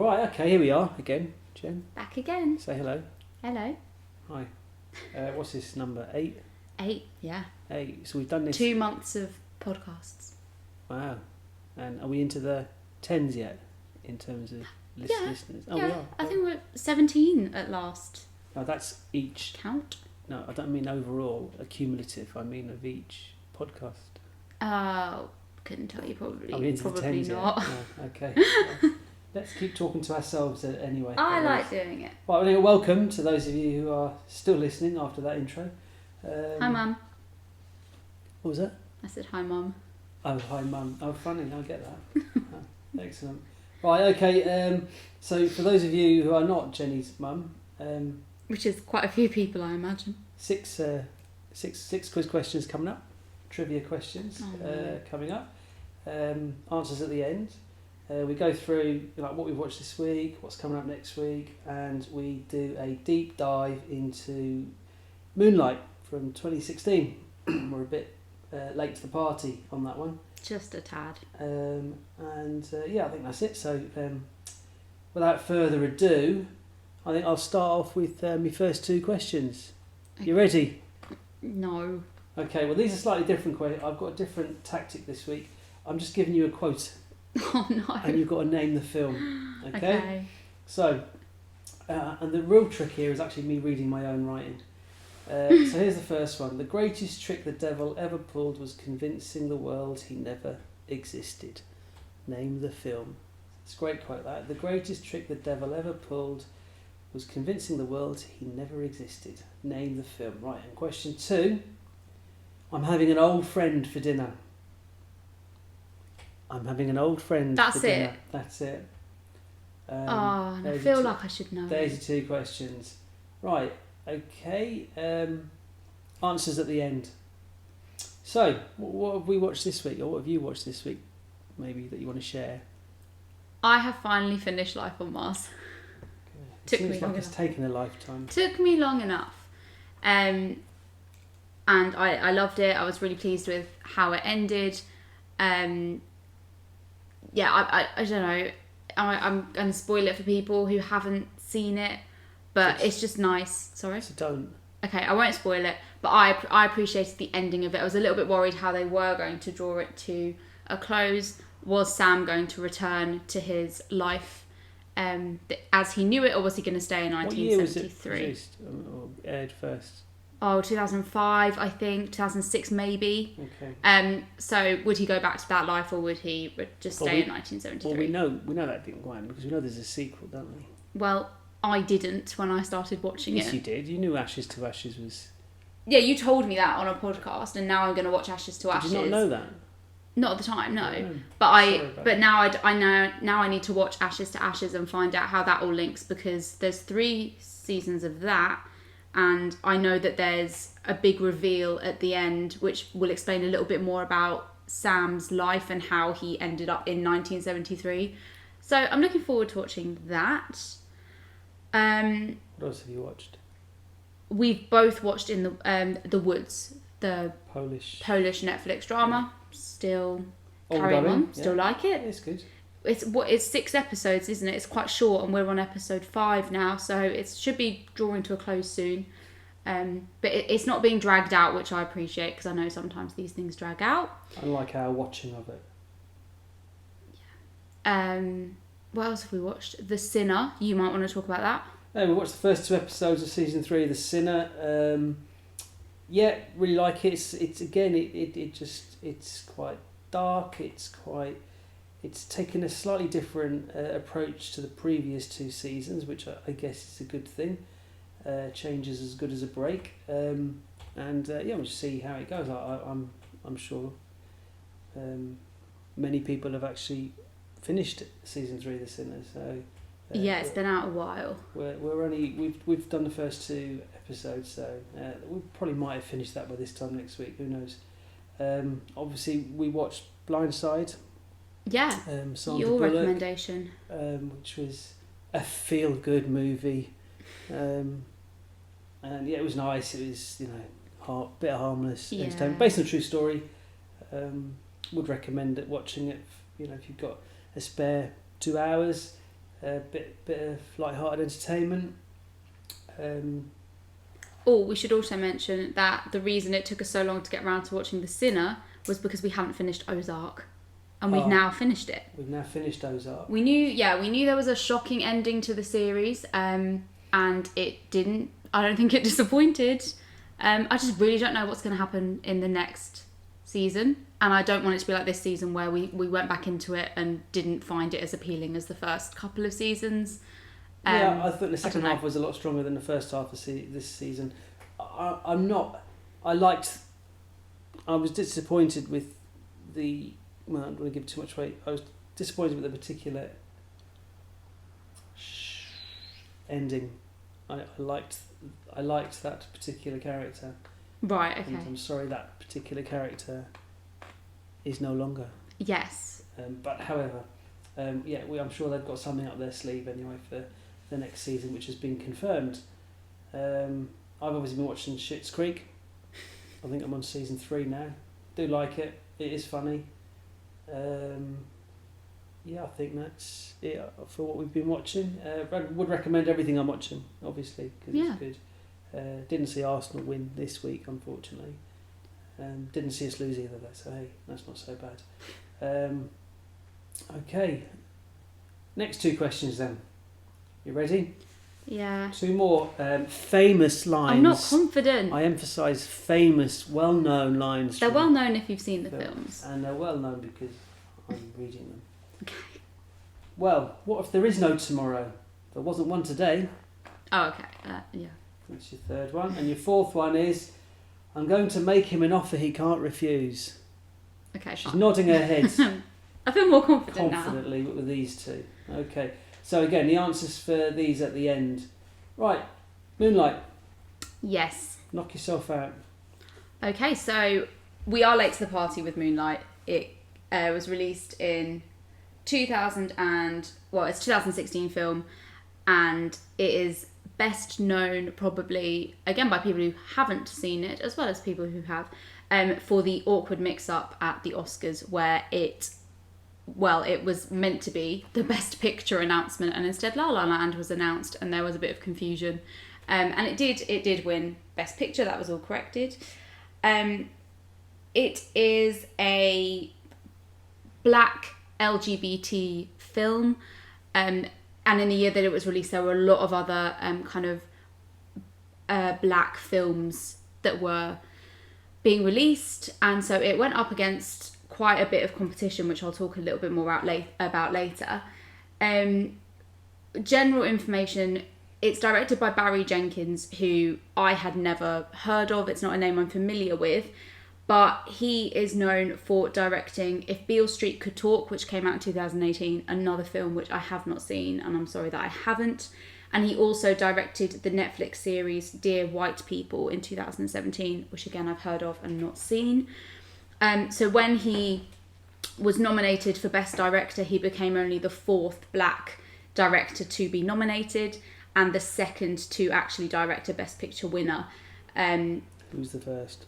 All right, okay, here we are again, Jen. Back again. Say hello. Hello. Hi. What's this number? 8? 8, yeah. 8. So we've done this. 2 months of podcasts. Wow. And are we into the 10s yet in terms of listeners? Oh, yeah. we are. I think we're 17 at last. No, that's each. Count? No, I don't mean overall, accumulative. I mean of each podcast. Couldn't tell you, probably. Are we into Probably the 10s not. yet? No, okay. Well, let's keep talking to ourselves anyway. I like doing it. Right, well, welcome to those of you who are still listening after that intro. Hi, Mum. What was that? I said hi, Mum. Oh, hi, Mum. Oh, funny. I get that. Oh, excellent. Right, okay. So, for those of you who are not Jenny's mum, Which is quite a few people, I imagine. six quiz questions coming up. Trivia questions coming up. Answers at the end. We go through what we've watched this week, what's coming up next week, and we do a deep dive into Moonlight from 2016. We're a bit late to the party on that one. Just a tad. I think that's it. So without further ado, I think I'll start off with my first 2 questions. You ready? No. Okay, well, these are slightly different questions. I've got a different tactic this week. I'm just giving you a quote. Oh, no. And you've got to name the film. Okay. So, and the real trick here is actually me reading my own writing. So here's the first one. The greatest trick the devil ever pulled was convincing the world he never existed. Name the film. It's a great quote, that. The greatest trick the devil ever pulled was convincing the world he never existed. Name the film. Right, and question 2. I'm having an old friend for dinner. I'm having an old friend for dinner. That's it. I feel like I should know. There's your 2 questions. Right, okay. Answers at the end. So, what have we watched this week, or what have you watched this week, maybe, that you want to share? I have finally finished Life on Mars. It seems like it's taken a lifetime. Took me long enough. And I loved it. I was really pleased with how it ended. I don't know. I'm going to spoil it for people who haven't seen it, but it's just nice. Sorry? So don't. Okay, I won't spoil it, but I appreciated the ending of it. I was a little bit worried how they were going to draw it to a close. Was Sam going to return to his life as he knew it, or was he going to stay in 1973? What year was it produced or aired first? 2005, I think, 2006 maybe. Okay. So would he go back to that life, or would he just stay in 1973? Well, we know that didn't go on, because we know there's a sequel, don't we? Well, I didn't when I started watching it. Yes, you did. You knew Ashes to Ashes was... Yeah, you told me that on a podcast, and now I'm going to watch Ashes to Ashes. Did you not know that? Not at the time, no. Oh, But now I know. Now I need to watch Ashes to Ashes and find out how that all links, because there's 3 seasons of that, and I know that there's a big reveal at the end, which will explain a little bit more about Sam's life and how he ended up in 1973. So I'm looking forward to watching that. What else have you watched? We've both watched In the Woods, the Polish Netflix drama. Yeah. Still carrying on. Still like it. It's good. It's 6 episodes, isn't it? It's quite short, and we're on episode 5 now, so it should be drawing to a close soon. But it's not being dragged out, which I appreciate, because I know sometimes these things drag out. I like our watching of it. Yeah. What else have we watched? The Sinner. You might want to talk about that. We watched the first 2 episodes of season 3 of The Sinner. Really like it. It's quite dark. It's taken a slightly different approach to the previous 2 seasons, which I guess is a good thing. Change is as good as a break. We'll just see how it goes. I'm sure many people have actually finished season 3 of The Sinner. So it's been out a while. We've done the first 2 episodes, so we probably might have finished that by this time next week. Who knows? Obviously, we watched Blindside. Yeah, your Bullock, recommendation. Which was a feel-good movie. And it was nice. It was, bit of harmless entertainment, based on a true story. Would recommend watching it. If you've got a spare 2 hours, A bit of light-hearted entertainment. We should also mention that the reason it took us so long to get around to watching The Sinner was because we haven't finished Ozark. And we've now finished it. We've now finished Ozark. We knew there was a shocking ending to the series, and it didn't. I don't think it disappointed. I just really don't know what's going to happen in the next season, and I don't want it to be like this season where we went back into it and didn't find it as appealing as the first couple of seasons. I thought the second half was a lot stronger than the first half of this season. I was disappointed with the... Well, I don't want to give too much away. I was disappointed with the particular ending. I liked that particular character. Right, okay. And I'm sorry that particular character is no longer. Yes. But however, I'm sure they've got something up their sleeve anyway for the next season, which has been confirmed. I've obviously been watching Schitt's Creek. I think I'm on season 3 now. Do like it. It is funny. I think that's it for what we've been watching. I would recommend everything I'm watching, obviously, because it's good. Didn't see Arsenal win this week, unfortunately. Didn't see us lose either, though, so hey, that's not so bad. Okay, next 2 questions then. You ready? Yeah. 2 more famous lines. I'm not confident. I emphasise famous, well-known lines. They're well known if you've seen the films. And they're well known because I'm reading them. Okay. Well, what if there is no tomorrow? There wasn't one today. Oh, okay. Yeah. That's your 3rd one. And your 4th one is, I'm going to make him an offer he can't refuse. Okay, She's nodding her head. I feel more confidently with these 2. Okay. So again, the answers for these at the end. Right. Moonlight. Yes. Knock yourself out. Okay, so we are late to the party with Moonlight. It was released in it's a 2016 film, and it is best known probably, again, by people who haven't seen it, as well as people who have, for the awkward mix-up at the Oscars where it was meant to be the Best Picture announcement, and instead La La Land was announced, and there was a bit of confusion. And it did win Best Picture. That was all corrected. It is a black LGBT film, and in the year that it was released, there were a lot of other black films that were being released, and so it went up against quite a bit of competition, which I'll talk a little bit more about later. General information: it's directed by Barry Jenkins, who I had never heard of. It's not a name I'm familiar with, but he is known for directing If Beale Street Could Talk, which came out in 2018, another film which I have not seen, and I'm sorry that I haven't. And he also directed the Netflix series Dear White People in 2017, which again I've heard of and not seen. So when he was nominated for Best Director, he became only the 4th black director to be nominated, and the 2nd to actually direct a Best Picture winner. Who's the first?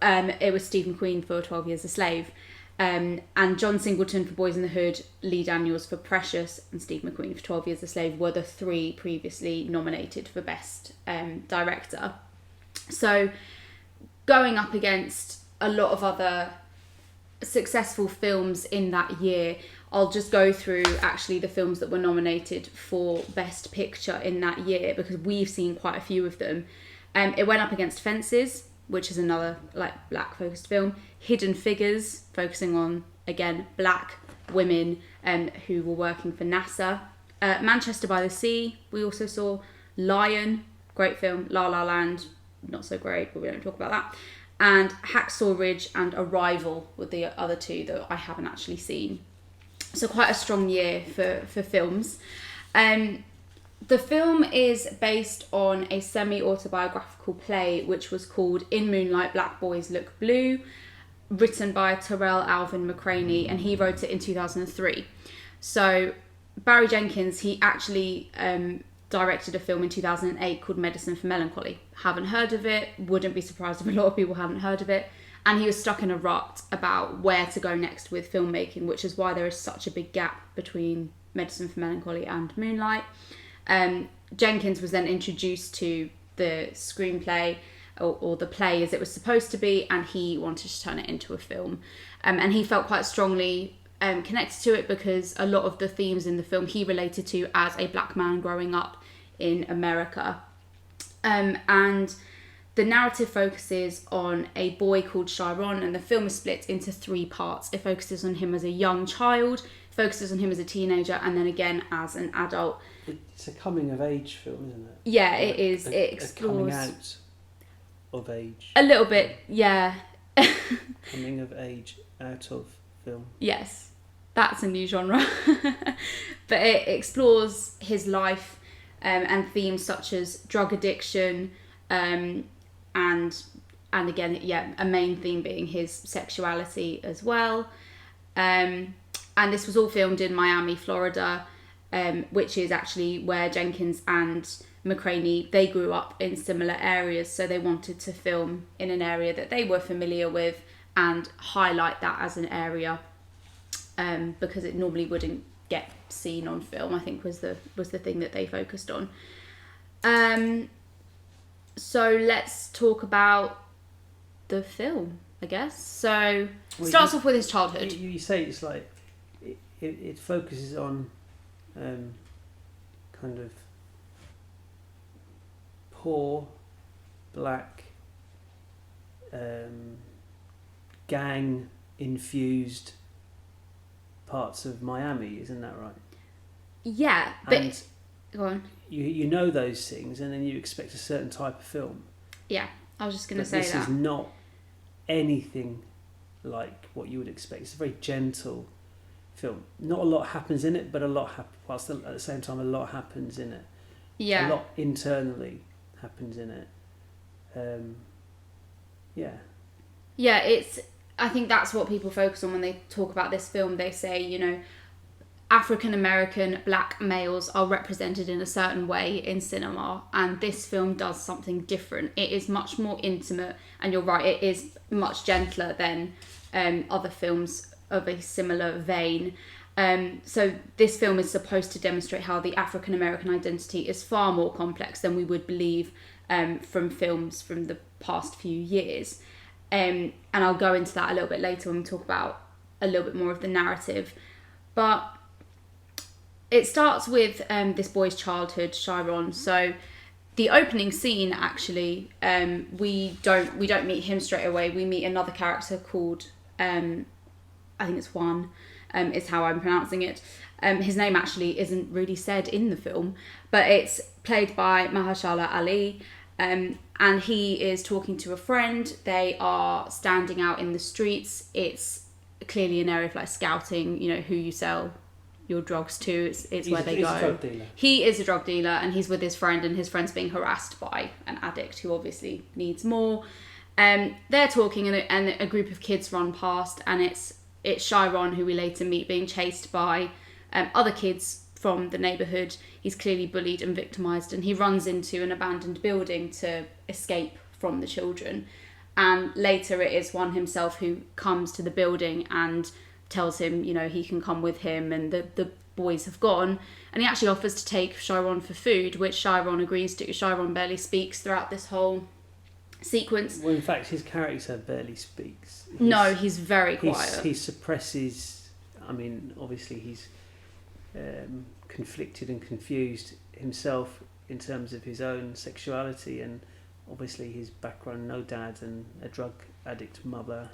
It was Steve McQueen for 12 Years a Slave, and John Singleton for Boys in the Hood, Lee Daniels for Precious, and Steve McQueen for 12 Years a Slave were the 3 previously nominated for Best Director. So going up against a lot of other successful films in that year, I'll just go through actually the films that were nominated for Best Picture in that year, because we've seen quite a few of them. It went up against Fences, which is another black focused film. Hidden Figures, focusing on, again, black women who were working for NASA. Manchester by the Sea, we also saw. Lion, great film. La La Land, not so great, but we don't talk about that. And Hacksaw Ridge and Arrival were the other 2 that I haven't actually seen. So quite a strong year for films. The film is based on a semi-autobiographical play which was called In Moonlight, Black Boys Look Blue, written by Terrell Alvin McCraney, and he wrote it in 2003. So Barry Jenkins, he actually directed a film in 2008 called Medicine for Melancholy. Haven't heard of it, wouldn't be surprised if a lot of people haven't heard of it. And he was stuck in a rut about where to go next with filmmaking, which is why there is such a big gap between Medicine for Melancholy and Moonlight. Jenkins was then introduced to the screenplay or the play as it was supposed to be, and he wanted to turn it into a film. And he felt quite strongly connected to it because a lot of the themes in the film he related to as a black man growing up in America. And the narrative focuses on a boy called Chiron, and the film is split into 3 parts. It focuses on him as a young child, focuses on him as a teenager, and then again as an adult. It's a coming of age film, isn't it? Yeah, it is. It explores... coming out of age. A little bit, yeah. Coming of age out of film. Yes, that's a new genre. But it explores his life and themes such as drug addiction, and again, yeah, a main theme being his sexuality as well. And this was all filmed in Miami, Florida, which is actually where Jenkins and McCraney, they grew up in similar areas, so they wanted to film in an area that they were familiar with and highlight that as an area, because it normally wouldn't get seen on film, I think was the thing that they focused on. So let's talk about the film, I guess. So starts off with his childhood. You say it's like it focuses on kind of poor black gang infused parts of Miami, isn't that right? Yeah, but and go on. You know those things, and then you expect a certain type of film. Yeah, I was just going to say this that. This is not anything like what you would expect. It's a very gentle film. Not a lot happens in it, but a lot happens. Whilst at the same time, a lot happens in it. Yeah. A lot internally happens in it. Yeah. Yeah, I think that's what people focus on when they talk about this film. They say, you know, African American black males are represented in a certain way in cinema, and this film does something different. It is much more intimate, and you're right, it is much gentler than other films of a similar vein. So this film is supposed to demonstrate how the African American identity is far more complex than we would believe from films from the past few years. And I'll go into that a little bit later when we talk about a little bit more of the narrative. But it starts with this boy's childhood, Chiron. So the opening scene, actually, we don't meet him straight away. We meet another character called, I think it's Juan, is how I'm pronouncing it. His name actually isn't really said in the film, but it's played by Mahershala Ali. And he is talking to a friend. They are standing out in the streets. It's clearly an area of like scouting, you know, who you sell your drugs to. It's where they go. He's a drug dealer. He is a drug dealer, and he's with his friend, and his friend's being harassed by an addict who obviously needs more. They're talking, and a group of kids run past, and it's Chiron, who we later meet, being chased by other kids from the neighbourhood. He's clearly bullied and victimised, and he runs into an abandoned building to escape from the children. And later it is Juan himself who comes to the building and tells him, you know, he can come with him, and the boys have gone. And he actually offers to take Chiron for food, which Chiron agrees to. Chiron barely speaks throughout this whole sequence. Well, in fact, his character barely speaks. He's very quiet. He suppresses. I mean, obviously he's conflicted and confused himself in terms of his own sexuality, and obviously his background, no dad and a drug addict mother.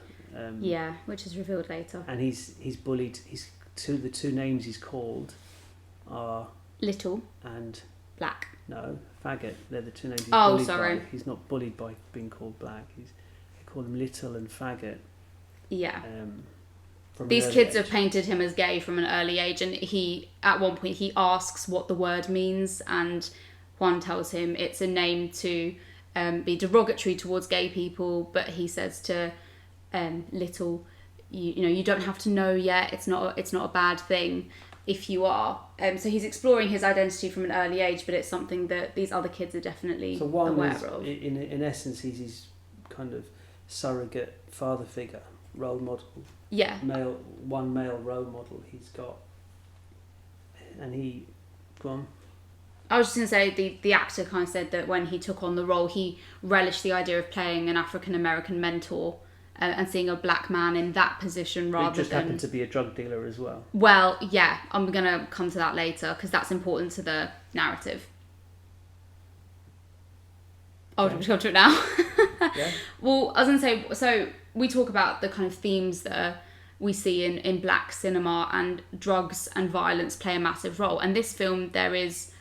Which is revealed later. And he's bullied. The two names he's called are Little and Black. No, Faggot. They're the two names he's bullied bullied sorry. by. He's not bullied by being called Black. They call him Little and Faggot. Yeah. From These an early kids age. have painted him as gay from an early age, and at one point he asks what the word means, and Juan tells him it's a name to be derogatory towards gay people, but he says to Little, you know, you don't have to know yet. It's not a bad thing if you are. So he's exploring his identity from an early age, but it's something that these other kids are definitely aware of. In essence, he's his kind of surrogate father figure, role model. Yeah. Male role model. He's got and he... Go on. I was just going to say, the actor kind of said that when he took on the role, he relished the idea of playing an African-American mentor and seeing a black man in that position rather than... He just happened to be a drug dealer as well. Well, yeah, I'm going to come to that later because that's important to the narrative. Oh, do we come to it now? Yeah. Well, I was going to say, so we talk about the kind of themes that we see in black cinema, and drugs and violence play a massive role. And this film, there is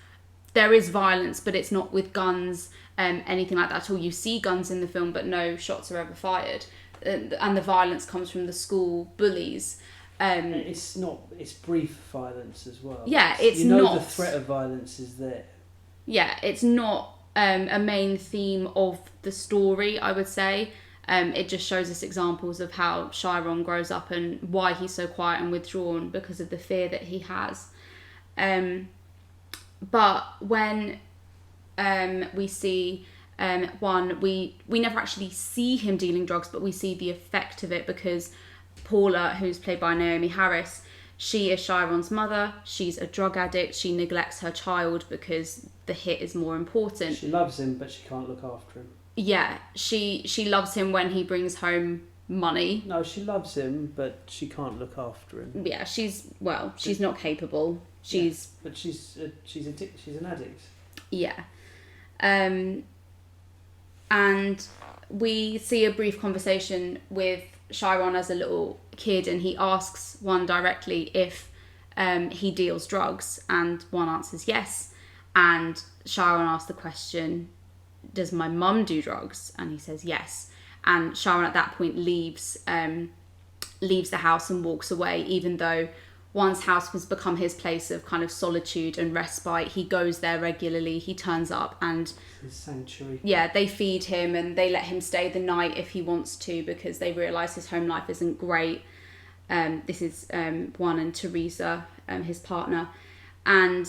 violence, but it's not with guns, anything like that at all. You see guns in the film, but no shots are ever fired. And the violence comes from the school bullies. It's brief violence as well. Yeah, it's not... not... the threat of violence is there. Yeah, it's not a main theme of the story, I would say. It just shows us examples of how Chiron grows up and why he's so quiet and withdrawn because of the fear that he has. But when we see we never actually see him dealing drugs, but we see the effect of it because Paula, who's played by Naomi Harris, she is Chiron's mother. She's a drug addict. She neglects her child because the hit is more important. She loves him, but she can't look after him. Yeah, she loves him when he brings home money. No, she loves him, but she can't look after him. Yeah, she's not capable. She's... Yeah, but she's an addict. Yeah. And we see a brief conversation with Chiron as a little kid, and he asks one directly if he deals drugs, and one answers yes. And Chiron asks the question, does my mum do drugs? And he says yes. And Chiron at that point leaves the house and walks away, even though one's house has become his place of kind of solitude and respite. He goes there regularly. He turns up and... his sanctuary. Yeah, they feed him and they let him stay the night if he wants to because they realise his home life isn't great. This is Juan and Teresa, his partner. And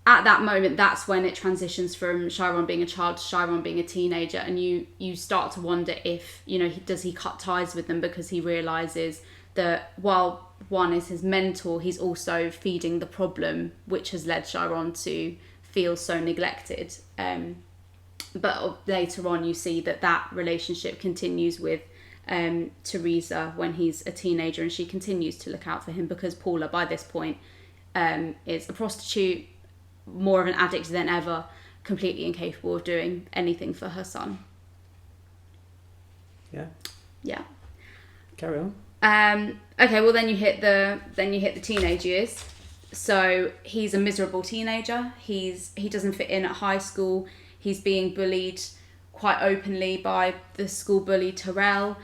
at that moment, that's when it transitions from Chiron being a child to Chiron being a teenager. And you start to wonder if, does he cut ties with them because he realises that while one is his mentor, he's also feeding the problem, which has led Chiron to feel so neglected. But later on, you see that relationship continues with Teresa when he's a teenager, and she continues to look out for him because Paula, by this point, is a prostitute, more of an addict than ever, completely incapable of doing anything for her son. Yeah. Carry on. Okay, well then you hit the teenage years. So he's a miserable teenager. He doesn't fit in at high school. He's being bullied quite openly by the school bully Terrell.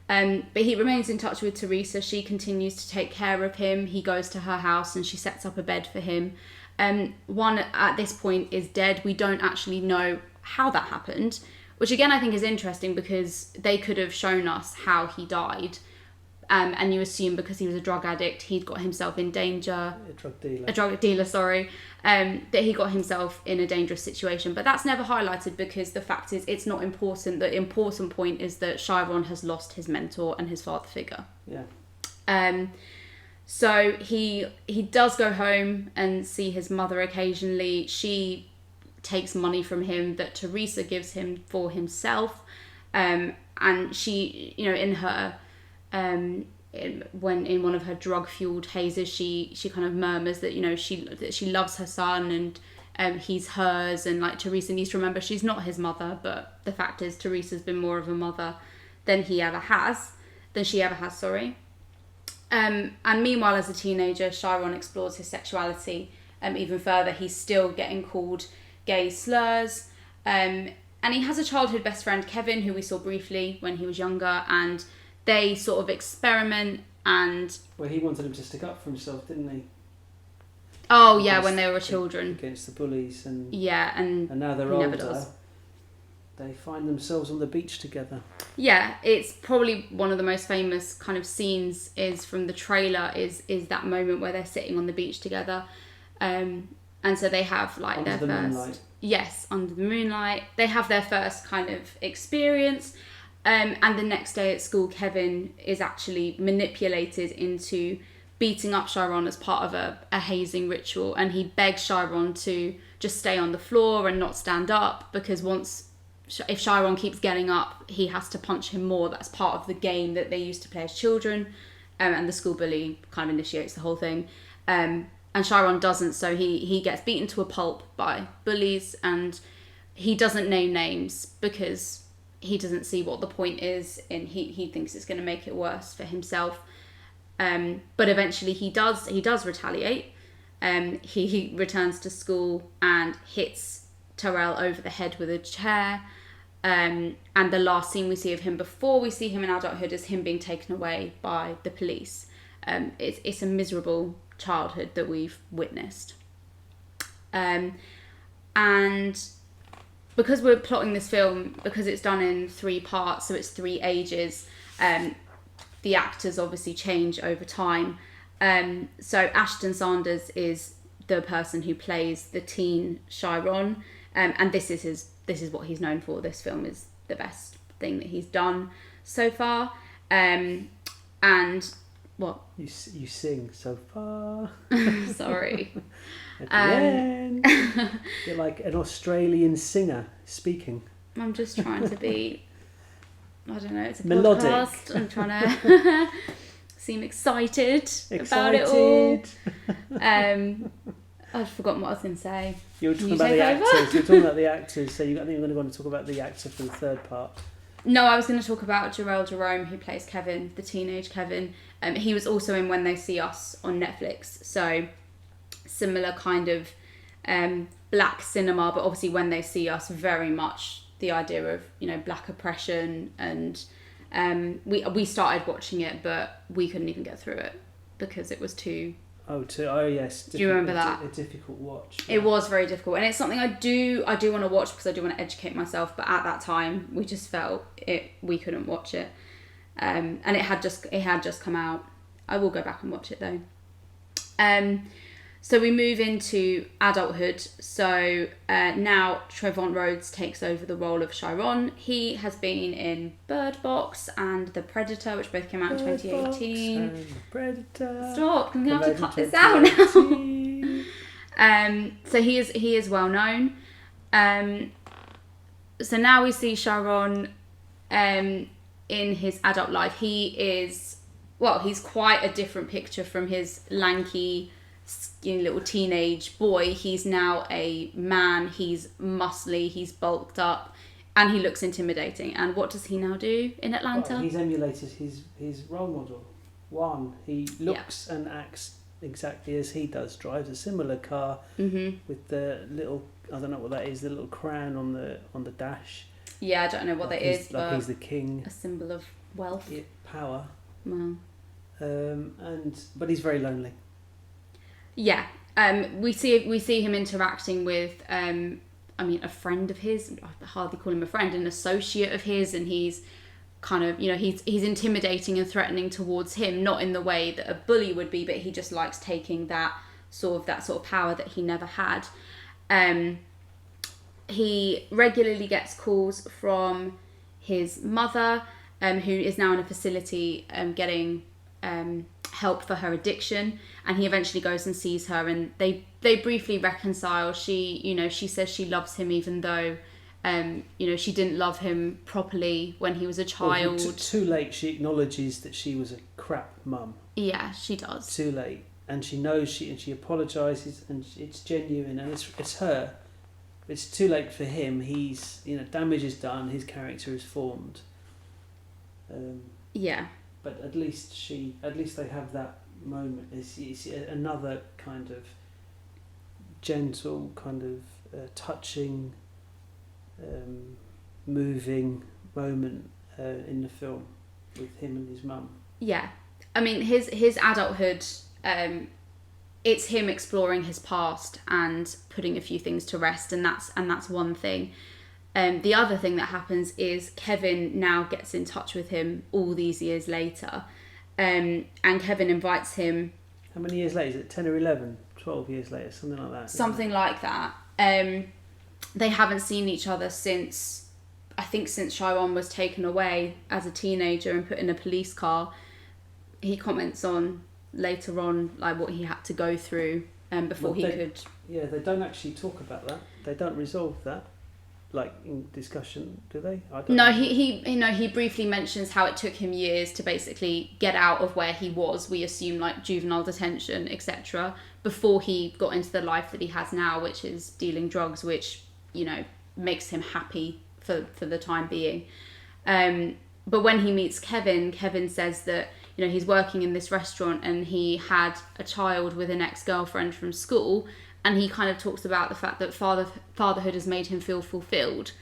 But he remains in touch with Teresa. She continues to take care of him. He goes to her house and she sets up a bed for him. One at this point is dead. We don't actually know how that happened, which again I think is interesting because they could have shown us how he died. And you assume because he was a drug addict, he'd got himself in danger. A drug dealer, sorry. That he got himself in a dangerous situation. But that's never highlighted because the fact is it's not important. The important point is that Chiron has lost his mentor and his father figure. Yeah. So he does go home and see his mother occasionally. She takes money from him that Teresa gives him for himself. And she, in her... when in one of her drug-fueled hazes, she kind of murmurs that she loves her son and he's hers, and like Teresa needs to remember she's not his mother, but the fact is Teresa's been more of a mother than she ever has. And meanwhile, as a teenager, Chiron explores his sexuality even further. He's still getting called gay slurs, and he has a childhood best friend, Kevin, who we saw briefly when he was younger, and they sort of experiment and... Well, he wanted him to stick up for himself, didn't he? Oh, yeah, when they were children. Against the bullies. And now they're older. They find themselves on the beach together. Yeah, it's probably one of the most famous kind of scenes is from the trailer is that moment where they're sitting on the beach together. And so they have like under their the first... moonlight. Yes, under the moonlight. They have their first kind of experience. And the next day at school, Kevin is actually manipulated into beating up Chiron as part of a hazing ritual, and he begs Chiron to just stay on the floor and not stand up, because if Chiron keeps getting up, he has to punch him more. That's part of the game that they used to play as children, and the school bully kind of initiates the whole thing. And Chiron doesn't, so he gets beaten to a pulp by bullies, and he doesn't name names because he doesn't see what the point is, and he thinks it's going to make it worse for himself. But eventually he does retaliate. He returns to school and hits Tyrell over the head with a chair. And the last scene we see of him before we see him in adulthood is him being taken away by the police. It's a miserable childhood that we've witnessed. And because we're plotting this film, because it's done in 3 parts, so it's 3 ages, the actors obviously change over time. So Ashton Sanders is the person who plays the teen Chiron, and this is what he's known for. This film is the best thing that he's done so far. And what? You sing so far. Sorry. At the end, you're like an Australian singer speaking. I'm just trying to be, I don't know, it's a melodic podcast. I'm trying to seem excited about it all. I've forgotten what I was going to say. You were talking about the actors. You were talking about the actors. So I think you're going to go on to talk about the actor for the 3rd part. No, I was going to talk about Jarrell Jerome, who plays Kevin, the teenage Kevin. He was also in When They See Us on Netflix. So similar kind of black cinema, but obviously When They See Us, very much the idea of, black oppression. And we started watching it, but we couldn't even get through it because it was too... Oh yes. Do you remember that? A difficult watch. It was very difficult, and it's something I do want to watch because I do want to educate myself. But at that time, we just felt we couldn't watch it, and it had just come out. I will go back and watch it though. So we move into adulthood. So now Trevon Rhodes takes over the role of Chiron. He has been in Bird Box and The Predator, which both came out in 2018. And The Predator. Stop! I'm gonna have to cut this out now. So he is well known. So now we see Chiron in his adult life. He's quite a different picture from his lanky, skinny little teenage boy. He's now a man. He's muscly. He's bulked up, and he looks intimidating. And what does he now do in Atlanta? Well, he's emulated his role model. He looks and acts exactly as he does. Drives a similar car with the little, I don't know what that is, the little crown on the dash. Yeah, I don't know what that is, like but he's the king. A symbol of wealth. Yeah, power. Well. But he's very lonely. Yeah, we see him interacting with, a friend of his. I hardly call him a friend, an associate of his, and he's kind of, he's intimidating and threatening towards him, not in the way that a bully would be, but he just likes taking that sort of power that he never had. He regularly gets calls from his mother, who is now in a facility getting help for her addiction, and he eventually goes and sees her, and they briefly reconcile. She says she loves him even though she didn't love him properly when he was a child. Well, too late she acknowledges that she was a crap mum. Yeah, she does. Too late, and she knows she apologises, and it's genuine, and it's her. It's too late for him. He's damage is done. His character is formed. Yeah. But at least they have that moment. It's another kind of gentle, kind of touching, moving moment in the film with him and his mum. Yeah, I mean his adulthood. It's him exploring his past and putting a few things to rest, and that's one thing. The other thing that happens is Kevin now gets in touch with him all these years later, and Kevin invites him. How many years later? Is it 10 or 11? 12 years later? Something like that? Something like that. They haven't seen each other since Chiron was taken away as a teenager and put in a police car. He comments on later on, like what he had to go through before he could. Yeah, they don't actually talk about that. They don't resolve that, like in discussion, do they? I don't know. He briefly mentions how it took him years to basically get out of where he was. We assume like juvenile detention, etc., before he got into the life that he has now, which is dealing drugs, which makes him happy for the time being. But when he meets Kevin, Kevin says that he's working in this restaurant and he had a child with an ex-girlfriend from school, and he kind of talks about the fact that fatherhood has made him feel fulfilled,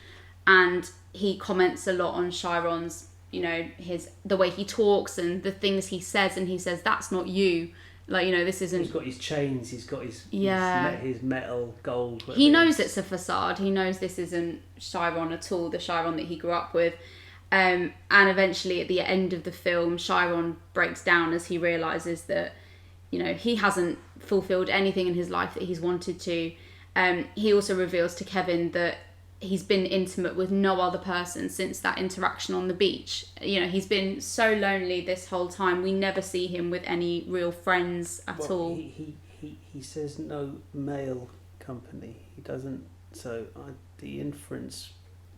and he comments a lot on Chiron's the way he talks and the things he says, and he says that's not you, like this isn't. He's got his chains, he's got his his metal gold. He knows it's a facade. He knows this isn't Chiron at all, the Chiron that he grew up with. And eventually at the end of the film, Chiron breaks down as he realises that he hasn't fulfilled anything in his life that he's wanted to. He also reveals to Kevin that he's been intimate with no other person since that interaction on the beach. He's been so lonely this whole time. We never see him with any real friends at all. He says no male company. He doesn't. So the inference.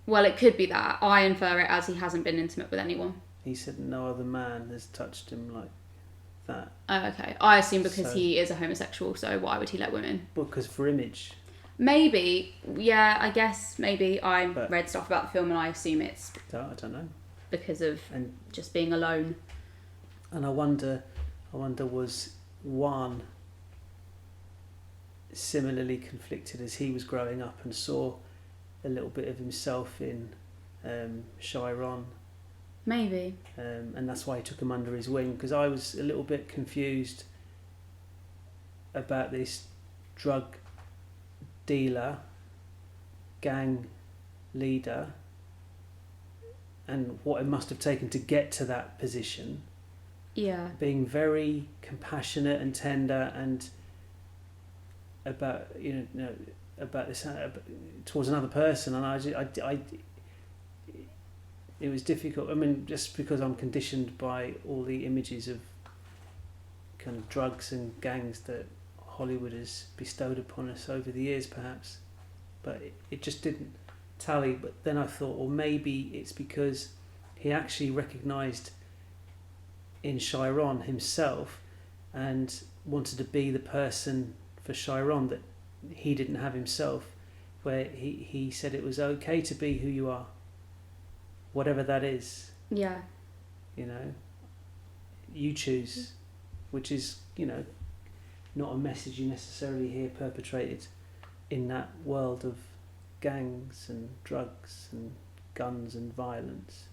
Well, it could be that. I infer it as he hasn't been intimate with anyone. He said no other man has touched him like that. Okay. I assume because he is a homosexual, so why would he let women? Well, because for image. Maybe. Yeah, I guess maybe. I read stuff about the film and I assume it's... I don't know. Because of just being alone. And I wonder was Juan similarly conflicted as he was growing up and saw a little bit of himself in Chiron. Maybe. And that's why he took him under his wing, because I was a little bit confused about this drug dealer, gang leader, and what it must have taken to get to that position. Yeah. Being very compassionate and tender and about about this towards another person, and I it was difficult. I mean, just because I'm conditioned by all the images of kind of drugs and gangs that Hollywood has bestowed upon us over the years, perhaps, but it just didn't tally. But then I thought, well, maybe it's because he actually recognised in Chiron himself and wanted to be the person for Chiron that he didn't have himself, where he said it was okay to be who you are, whatever that is. Yeah. You choose, which is, not a message you necessarily hear perpetrated in that world of gangs and drugs and guns and violence.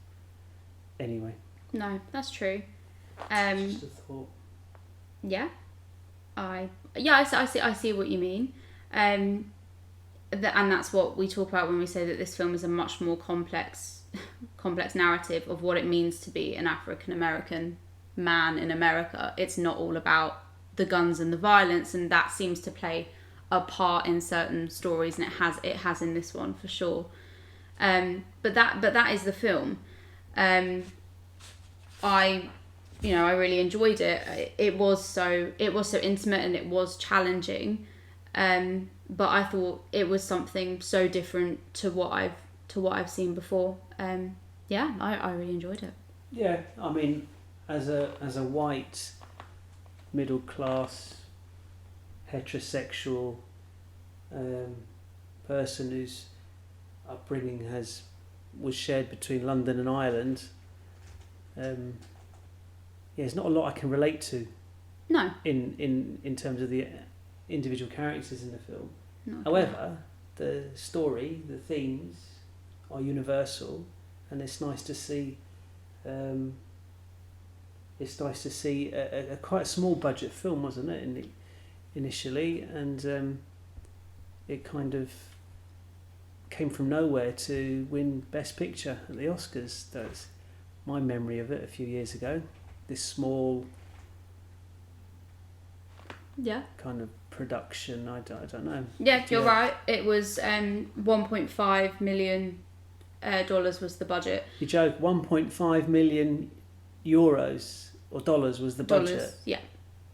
Anyway. No, that's true. Just a thought. Yeah. I see what you mean. And that's what we talk about when we say that this film is a much more complex narrative of what it means to be an African American man in America. It's not all about the guns and the violence, and that seems to play a part in certain stories, and it has in this one for sure. But that is the film. I really enjoyed it. It was so intimate and it was challenging. But I thought it was something so different to what I've seen before. I really enjoyed it. Yeah, I mean, as a white middle class heterosexual person whose upbringing was shared between London and Ireland, there's not a lot I can relate to. No. In terms of the individual characters in the film. Not However, the story, the themes are universal, and it's nice to see. It's nice to see a quite small budget film, wasn't it? Initially, and it kind of came from nowhere to win Best Picture at the Oscars. That's my memory of it a few years ago. This small. Yeah. Kind of production. I don't know. Yeah, you're right. It was $1.5 million was the budget. You joke. 1.5 million euros or dollars was the budget. Yeah.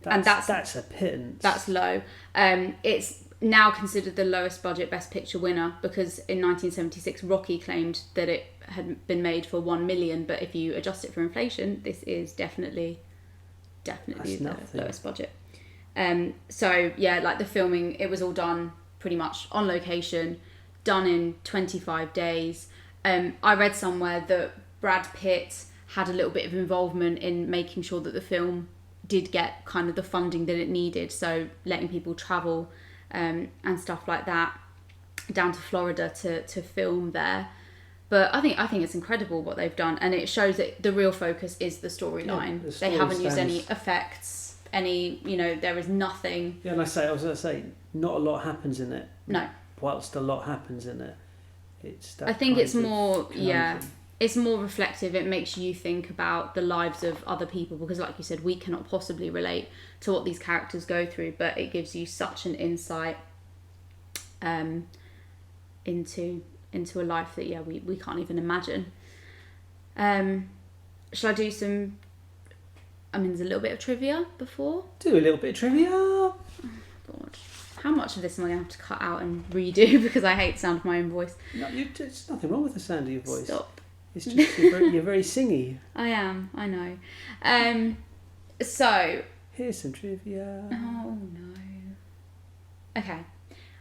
That's a pittance. That's low. It's now considered the lowest budget Best Picture winner because in 1976 Rocky claimed that it had been made for 1 million, but if you adjust it for inflation, this is definitely the lowest budget. So yeah, like the filming, it was all done pretty much on location, done in 25 days. I read somewhere that Brad Pitt had a little bit of involvement in making sure that the film did get kind of the funding that it needed, so letting people travel and stuff like that down to Florida to film there. But I think it's incredible what they've done, and it shows that the real focus is the storyline. Yeah, they haven't used any effects, there is nothing. Yeah, and I was going to say, not a lot happens in it. No. Whilst a lot happens in it, it's that I think it's more, conundrum. it's more reflective. It makes you think about the lives of other people because, like you said, we cannot possibly relate to what these characters go through, but it gives you such an insight into a life that we can't even imagine. Shall I do some? I mean, there's a little bit of trivia before. Do a little bit of trivia. Oh, God. How much of this am I going to have to cut out and redo because I hate the sound of my own voice? No, there's nothing wrong with the sound of your voice. Stop. It's just you're very singy. I am, I know. So... Here's some trivia. Oh, no. Okay.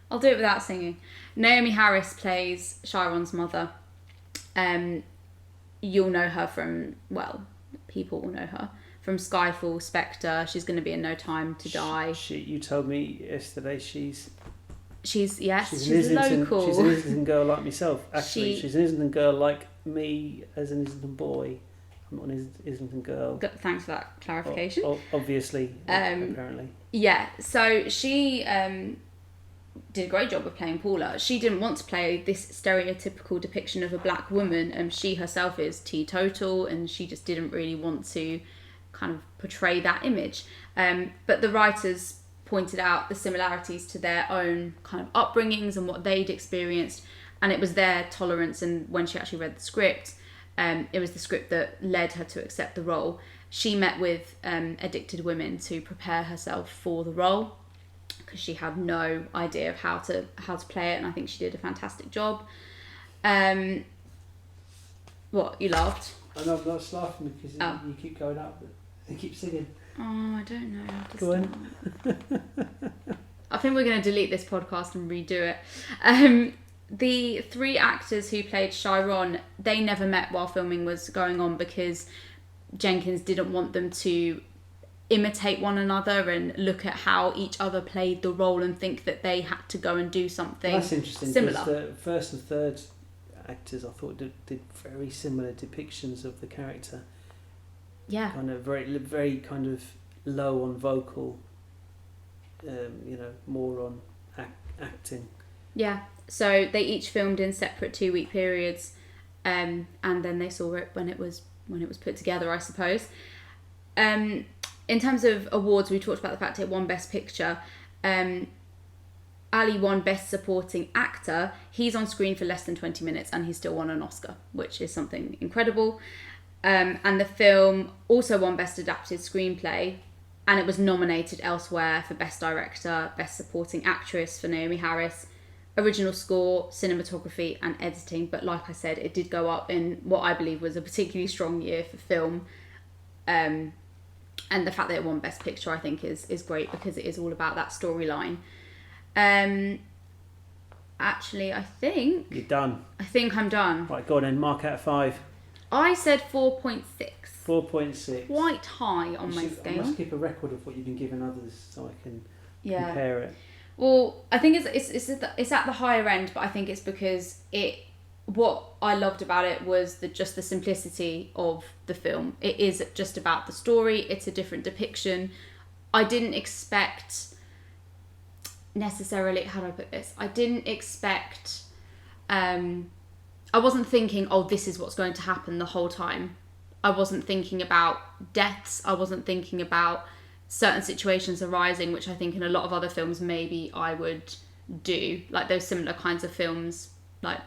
I'll do it without singing. Naomi Harris plays Chiron's mother. You'll know her from... Well, people will know her. From Skyfall, Spectre. She's going to be in No Time to Die. You told me yesterday she's she's an Islington, local. She's an Islington girl like myself. Actually, she's an Islington girl like me as an Islington boy. I'm not an Islington girl. Thanks for that clarification. Obviously, apparently. Yeah, so she did a great job of playing Paula. She didn't want to play this stereotypical depiction of a black woman, and she herself is teetotal, and she just didn't really want to kind of portray that image. But the writers pointed out the similarities to their own kind of upbringings and what they'd experienced, and it was their tolerance. And when she actually read the script, it was the script that led her to accept the role. She met with addicted women to prepare herself for the role because she had no idea of how to play it, and I think she did a fantastic job. What, you laughed? I know, I'm not laughing because you keep going up and keep singing. Oh, I don't know. Go on. I think we're going to delete this podcast and redo it. The 3 actors who played Chiron, they never met while filming was going on because Jenkins didn't want them to imitate one another and look at how each other played the role and think that they had to go and do something That's interesting. similar. The first and third actors, I thought, did very similar depictions of the character. Yeah. Kind of very kind of low on vocal, more on acting. Yeah. So they each filmed in separate 2-week periods, and then they saw it when it was put together, I suppose. In terms of awards, we talked about the fact it won Best Picture. Ali won Best Supporting Actor. He's on screen for less than 20 minutes and he still won an Oscar, which is something incredible. And the film also won Best Adapted Screenplay, and it was nominated elsewhere for Best Director, Best Supporting Actress for Naomi Harris, Original Score, Cinematography and Editing. But like I said, it did go up in what I believe was a particularly strong year for film. And the fact that it won Best Picture, I think, is great because it is all about that storyline. Actually, I think... You're done. I think I'm done. Right, go on then, mark out of 5. I said 4.6. 4.6. Quite high on my scale. I must keep a record of what you've been giving others so I can compare it. Well, I think it's at the higher end, but I think it's because what I loved about it was just the simplicity of the film. It is just about the story. It's a different depiction. I didn't expect necessarily, how do I put this? I didn't expect, I wasn't thinking, oh, this is what's going to happen the whole time. I wasn't thinking about deaths. I wasn't thinking about certain situations arising, which I think in a lot of other films maybe I would do. Like those similar kinds of films, like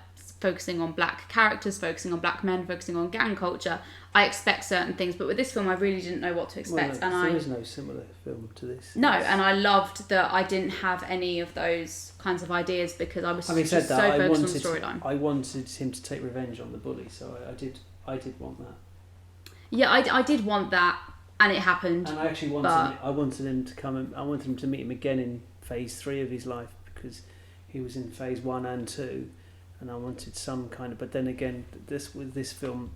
focusing on black characters, focusing on black men, focusing on gang culture, I expect certain things. But with this film, I really didn't know what to expect. Well, there is no similar film to this. No, and I loved that I didn't have any of those kinds of ideas because I was just so focused on the storyline. I wanted him to take revenge on the bully, so I did want that. Yeah, I did want that, and it happened. And I actually wanted him to come. I wanted him to meet him again in phase 3 of his life, because he was in phase 1 and 2, and I wanted some kind of. But then again, with this film,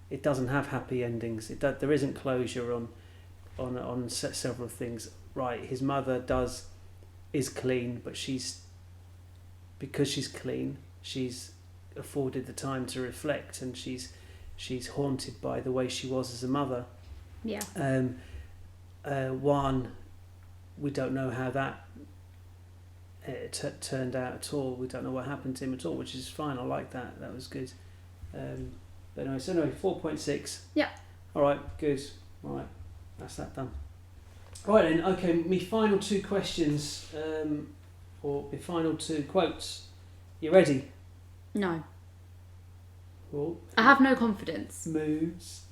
it doesn't have happy endings. There isn't closure on several things. Right, his mother is clean, but because she's clean, she's afforded the time to reflect, and she's haunted by the way she was as a mother. Yeah. One, we don't know how that turned out at all. We don't know what happened to him at all, which is fine. I like that. That was good. But anyway, 4.6. Yeah. All right, good. All right, that's that done. All right then. Okay, my final 2 questions, or my final 2 quotes. You ready? No. Oh. I have no confidence. Moods.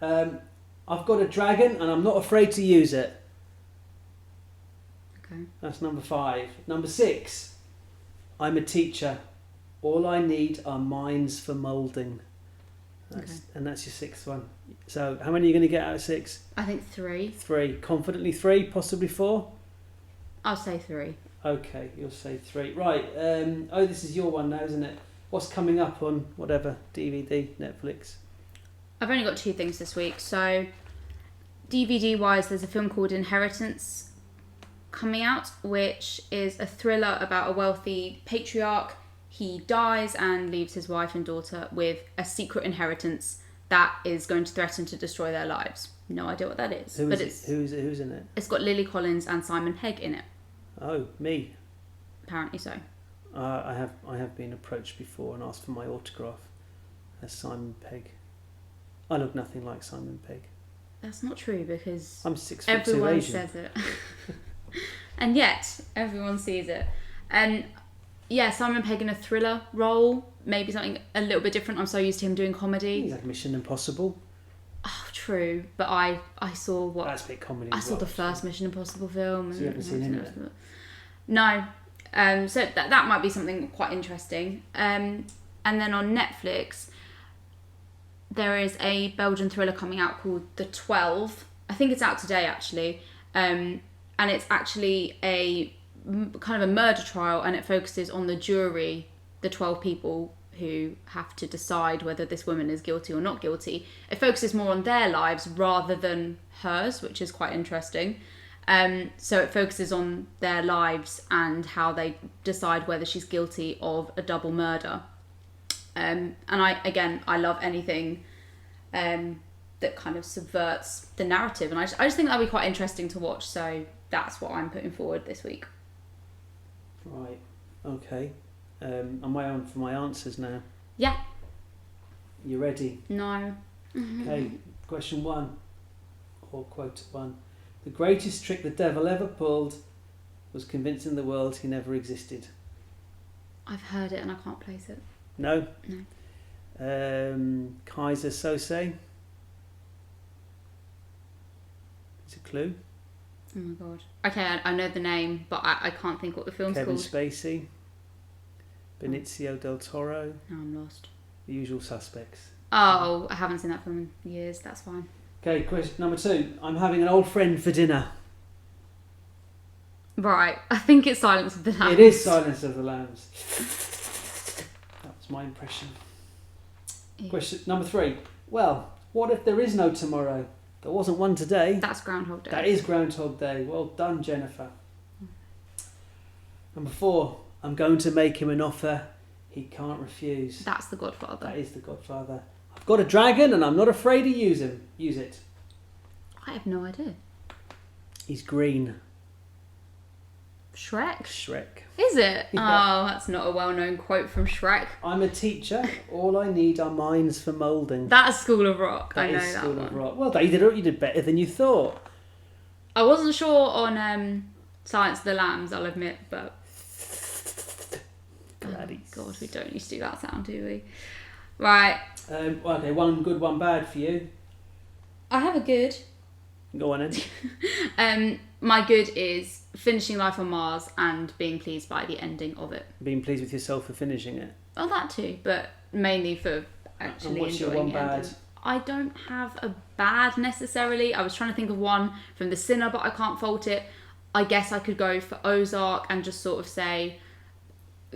I've got a dragon and I'm not afraid to use it. Okay. That's number 5. Number 6. I'm a teacher. All I need are minds for moulding. And that's your 6th one. So how many are you going to get out of 6? I think 3. 3. Confidently 3, possibly 4? I'll say 3. Okay, you'll say 3. Right. This is your one now, isn't it? What's coming up on whatever, DVD, Netflix? I've only got 2 things this week. So DVD wise, there's a film called Inheritance coming out, which is a thriller about a wealthy patriarch. He dies and leaves his wife and daughter with a secret inheritance that is going to threaten to destroy their lives. No idea what that is. Who's in it? It's got Lily Collins and Simon Pegg in it. Oh, me. Apparently so. I have been approached before and asked for my autograph as Simon Pegg. I look nothing like Simon Pegg. That's not true because I'm 6'2" everyone Asian. says it. And yet everyone sees it. And yeah, Simon Pegg in a thriller role, maybe something a little bit different. I'm so used to him doing comedy. He's like Mission Impossible. Oh, true. But I saw what... That's a bit comedy. I saw the first Mission Impossible film. So you haven't seen any of it? No. So that might be something quite interesting. And then on Netflix, there is a Belgian thriller coming out called The 12. I think it's out today, actually. And it's actually a kind of a murder trial, and it focuses on the jury, the 12 people who have to decide whether this woman is guilty or not guilty. It focuses more on their lives rather than hers, which is quite interesting. So it focuses on their lives and how they decide whether she's guilty of a double murder. And I love anything that kind of subverts the narrative, and I just think that'd be quite interesting to watch. So that's what I'm putting forward this week. Right. Okay. Am I on for my answers now? Yeah. You ready? No. Okay. Question 1, or quote 1. The greatest trick the devil ever pulled was convincing the world he never existed. I've heard it and I can't place it. No? No. Kaiser Sose. It's a clue. Oh my god. Okay, I know the name, but I can't think what the film's Kevin called. Spacey. Benicio del Toro. No, I'm lost. The Usual Suspects. Oh, I haven't seen that film in years. That's fine. Okay, question number 2. I'm having an old friend for dinner. Right, I think it's Silence of the Lambs. It is Silence of the Lambs. That was my impression. Yeah. Question number 3. Well, what if there is no tomorrow? There wasn't one today. That's Groundhog Day. That is Groundhog Day. Well done, Jennifer. Number 4. I'm going to make him an offer he can't refuse. That's The Godfather. That is The Godfather. I've got a dragon and I'm not afraid to use it. I have no idea. He's green. Shrek? Shrek. Is it? Yeah. Oh, that's not a well-known quote from Shrek. I'm a teacher. All I need are minds for moulding. That's School of Rock. I know is that School one. of Rock. Well, you did better than you thought. I wasn't sure on Silence of the Lambs, I'll admit, but... Glad buddies. God, we don't used to do that sound, do we? Right. Okay, one good, one bad for you. I have a good. Go on then. My good is finishing Life on Mars and being pleased by the ending of it. Being pleased with yourself for finishing it. Well, that too, but mainly for actually and what's your enjoying one it. bad? I don't have a bad necessarily. I was trying to think of one from The Sinner, but I can't fault it. I guess I could go for Ozark and just sort of say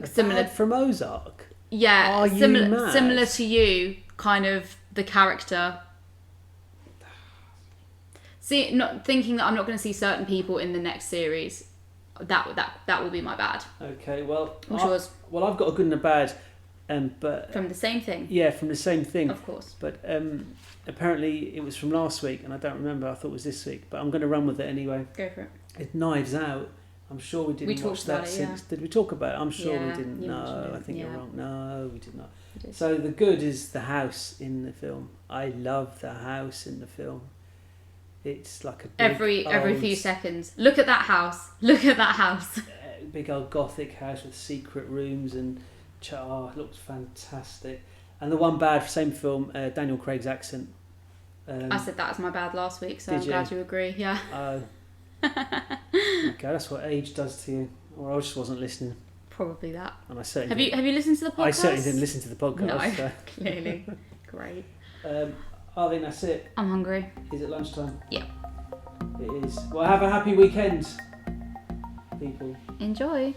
similar from Ozark. Yeah, Are you mad? Similar to you, kind of the character. See, not thinking that I'm not going to see certain people in the next series. That will be my bad. Okay, well, What's yours? Well, I've got a good and a bad, but from the same thing. Yeah, from the same thing. Of course. But apparently it was from last week, and I don't remember. I thought it was this week, but I'm going to run with it anyway. Go for it. It's Knives Out. I'm sure we didn't watch that since. Yeah. Did we talk about it? I'm sure we didn't. No, I think you're wrong. No, we did not. So the good is the house in the film. I love the house in the film. It's like a big every few seconds. Look at that house. Look at that house. Big old gothic house with secret rooms and it looks fantastic. And the one bad, same film, Daniel Craig's accent. I said that as my bad last week, so I'm glad you agree. Yeah. Oh. Okay, that's what age does to you. Or I just wasn't listening. Probably that. And I certainly have you listened to the podcast? I certainly didn't listen to the podcast. No, so. clearly. Great. I think that's it. I'm hungry. Is it lunchtime? Yeah. It is. Well, have a happy weekend, people. Enjoy.